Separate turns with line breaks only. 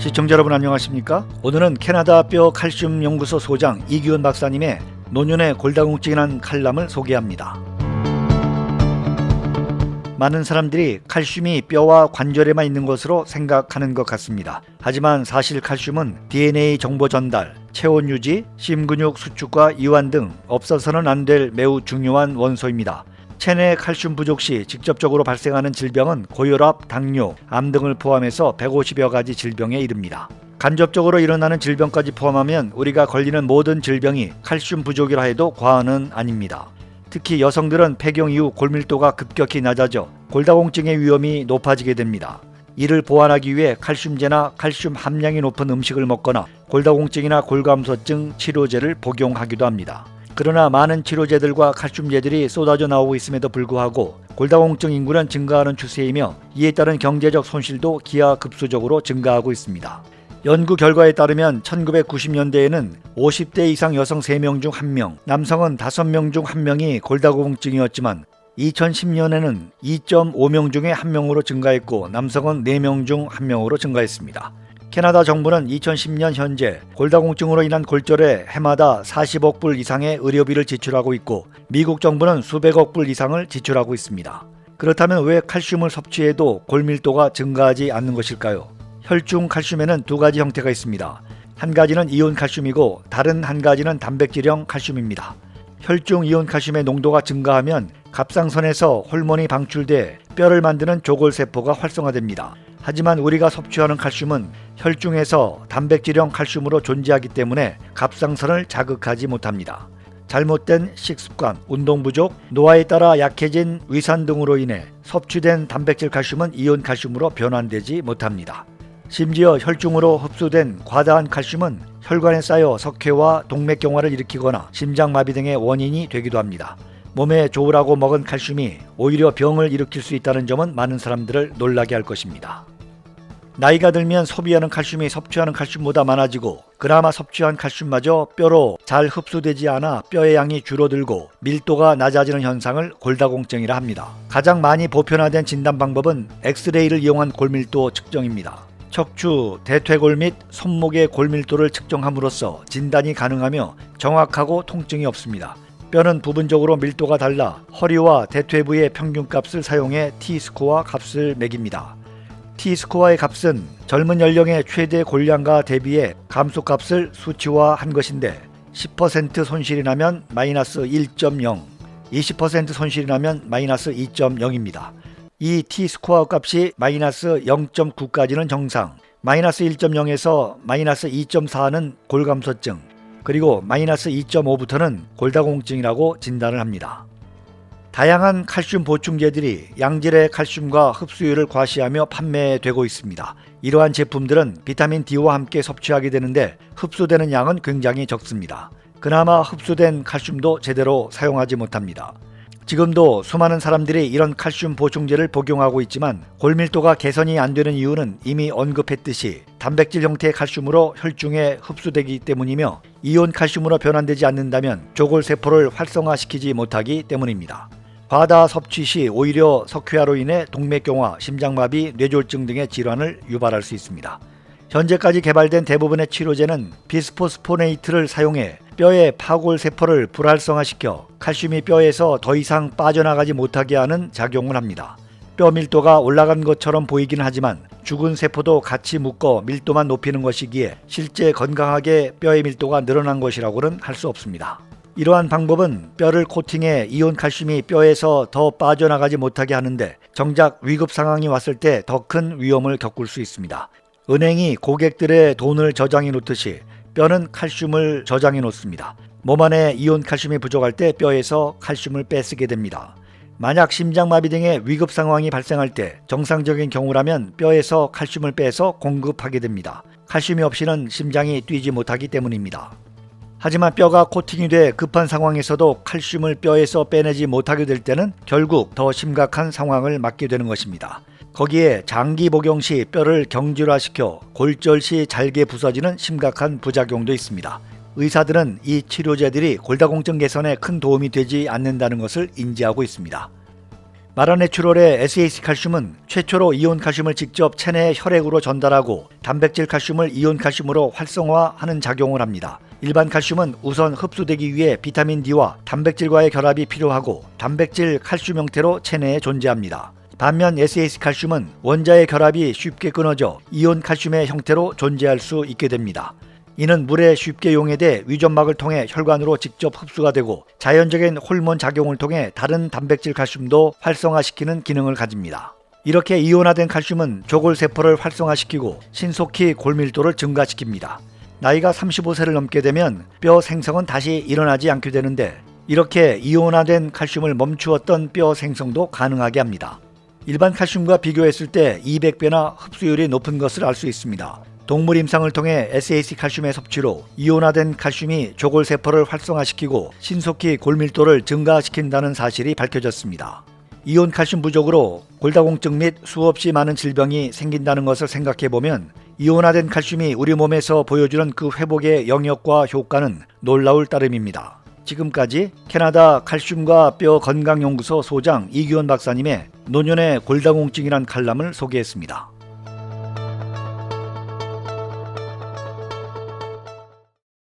시청자 여러분 안녕하십니까? 오늘은 캐나다 뼈 칼슘 연구소 소장 이기훈 박사님의 노년의 골다공증이라는 칼럼을 소개합니다. 많은 사람들이 칼슘이 뼈와 관절에만 있는 것으로 생각하는 것 같습니다. 하지만 사실 칼슘은 DNA 정보 전달, 체온 유지, 심근육 수축과 이완 등 없어서는 안 될 매우 중요한 원소입니다. 체내 칼슘 부족 시 직접적으로 발생하는 질병은 고혈압, 당뇨, 암 등을 포함해서 150여 가지 질병에 이릅니다. 간접적으로 일어나는 질병까지 포함하면 우리가 걸리는 모든 질병이 칼슘 부족이라 해도 과언은 아닙니다. 특히 여성들은 폐경 이후 골밀도가 급격히 낮아져 골다공증의 위험이 높아지게 됩니다. 이를 보완하기 위해 칼슘제나 칼슘 함량이 높은 음식을 먹거나 골다공증이나 골감소증 치료제를 복용하기도 합니다. 그러나 많은 치료제들과 칼슘제들이 쏟아져 나오고 있음에도 불구하고 골다공증 인구는 증가하는 추세이며 이에 따른 경제적 손실도 기하급수적으로 증가하고 있습니다. 연구 결과에 따르면 1990년대에는 50대 이상 여성 3명 중 1명, 남성은 5명 중 1명이 골다공증이었지만 2010년에는 2.5명 중에 1명으로 증가했고 남성은 4명 중 1명으로 증가했습니다. 캐나다 정부는 2010년 현재 골다공증으로 인한 골절에 해마다 40억 불 이상의 의료비를 지출하고 있고 미국 정부는 수백억 불 이상을 지출하고 있습니다. 그렇다면 왜 칼슘을 섭취해도 골밀도가 증가하지 않는 것일까요? 혈중 칼슘에는 두 가지 형태가 있습니다. 한 가지는 이온 칼슘이고 다른 한 가지는 단백질형 칼슘입니다. 혈중 이온 칼슘의 농도가 증가하면 갑상선에서 호르몬이 방출돼 뼈를 만드는 조골세포가 활성화됩니다. 하지만 우리가 섭취하는 칼슘은 혈중에서 단백질형 칼슘으로 존재하기 때문에 갑상선을 자극하지 못합니다. 잘못된 식습관, 운동 부족, 노화에 따라 약해진 위산 등으로 인해 섭취된 단백질 칼슘은 이온 칼슘으로 변환되지 못합니다. 심지어 혈중으로 흡수된 과다한 칼슘은 혈관에 쌓여 석회와 동맥경화를 일으키거나 심장마비 등의 원인이 되기도 합니다. 몸에 좋으라고 먹은 칼슘이 오히려 병을 일으킬 수 있다는 점은 많은 사람들을 놀라게 할 것입니다. 나이가 들면 소비하는 칼슘이 섭취하는 칼슘보다 많아지고 그나마 섭취한 칼슘마저 뼈로 잘 흡수되지 않아 뼈의 양이 줄어들고 밀도가 낮아지는 현상을 골다공증이라 합니다. 가장 많이 보편화된 진단 방법은 엑스레이를 이용한 골밀도 측정입니다. 척추, 대퇴골 및 손목의 골밀도를 측정함으로써 진단이 가능하며 정확하고 통증이 없습니다. 뼈는 부분적으로 밀도가 달라 허리와 대퇴부의 평균값을 사용해 T스코어 값을 매깁니다. T스코어의 값은 젊은 연령의 최대 골량과 대비해 감소값을 수치화한 것인데 10% 손실이 나면 마이너스 1.0, 20% 손실이 나면 마이너스 2.0입니다. 이 T스코어 값이 마이너스 0.9까지는 정상, 마이너스 1.0에서 마이너스 2.4는 골감소증, 그리고 마이너스 2.5부터는 골다공증이라고 진단을 합니다. 다양한 칼슘 보충제들이 양질의 칼슘과 흡수율을 과시하며 판매되고 있습니다. 이러한 제품들은 비타민 D와 함께 섭취하게 되는데 흡수되는 양은 굉장히 적습니다. 그나마 흡수된 칼슘도 제대로 사용하지 못합니다. 지금도 수많은 사람들이 이런 칼슘 보충제를 복용하고 있지만 골밀도가 개선이 안 되는 이유는 이미 언급했듯이 단백질 형태의 칼슘으로 혈중에 흡수되기 때문이며 이온 칼슘으로 변환되지 않는다면 조골세포를 활성화시키지 못하기 때문입니다. 과다 섭취 시 오히려 석회화로 인해 동맥경화, 심장마비, 뇌졸중 등의 질환을 유발할 수 있습니다. 현재까지 개발된 대부분의 치료제는 비스포스포네이트를 사용해 뼈의 파골세포를 불활성화시켜 칼슘이 뼈에서 더 이상 빠져나가지 못하게 하는 작용을 합니다. 뼈 밀도가 올라간 것처럼 보이긴 하지만 죽은 세포도 같이 묶어 밀도만 높이는 것이기에 실제 건강하게 뼈의 밀도가 늘어난 것이라고는 할 수 없습니다. 이러한 방법은 뼈를 코팅해 이온 칼슘이 뼈에서 더 빠져나가지 못하게 하는데 정작 위급 상황이 왔을 때 더 큰 위험을 겪을 수 있습니다. 은행이 고객들의 돈을 저장해 놓듯이 뼈는 칼슘을 저장해 놓습니다. 몸 안에 이온 칼슘이 부족할 때 뼈에서 칼슘을 빼쓰게 됩니다. 만약 심장마비 등의 위급 상황이 발생할 때 정상적인 경우라면 뼈에서 칼슘을 빼서 공급하게 됩니다. 칼슘이 없이는 심장이 뛰지 못하기 때문입니다. 하지만 뼈가 코팅이 돼 급한 상황에서도 칼슘을 뼈에서 빼내지 못하게 될 때는 결국 더 심각한 상황을 맞게 되는 것입니다. 거기에 장기 복용 시 뼈를 경질화시켜 골절 시 잘게 부서지는 심각한 부작용도 있습니다. 의사들은 이 치료제들이 골다공증 개선에 큰 도움이 되지 않는다는 것을 인지하고 있습니다. 마라내추럴의 SAC 칼슘은 최초로 이온 칼슘을 직접 체내의 혈액으로 전달하고 단백질 칼슘을 이온 칼슘으로 활성화하는 작용을 합니다. 일반 칼슘은 우선 흡수되기 위해 비타민 D와 단백질과의 결합이 필요하고 단백질 칼슘 형태로 체내에 존재합니다. 반면 SAC 칼슘은 원자의 결합이 쉽게 끊어져 이온 칼슘의 형태로 존재할 수 있게 됩니다. 이는 물에 쉽게 용해돼 위점막을 통해 혈관으로 직접 흡수가 되고 자연적인 호르몬 작용을 통해 다른 단백질 칼슘도 활성화시키는 기능을 가집니다. 이렇게 이온화된 칼슘은 조골세포를 활성화시키고 신속히 골밀도를 증가시킵니다. 나이가 35세를 넘게 되면 뼈 생성은 다시 일어나지 않게 되는데 이렇게 이온화된 칼슘을 멈추었던 뼈 생성도 가능하게 합니다. 일반 칼슘과 비교했을 때 200배나 흡수율이 높은 것을 알 수 있습니다. 동물 임상을 통해 SAC 칼슘의 섭취로 이온화된 칼슘이 조골세포를 활성화시키고 신속히 골밀도를 증가시킨다는 사실이 밝혀졌습니다. 이온 칼슘 부족으로 골다공증 및 수없이 많은 질병이 생긴다는 것을 생각해보면 이온화된 칼슘이 우리 몸에서 보여주는 그 회복의 영역과 효과는 놀라울 따름입니다. 지금까지 캐나다 칼슘과 뼈 건강연구소 소장 이규원 박사님의 노년의 골다공증이란 칼럼을 소개했습니다.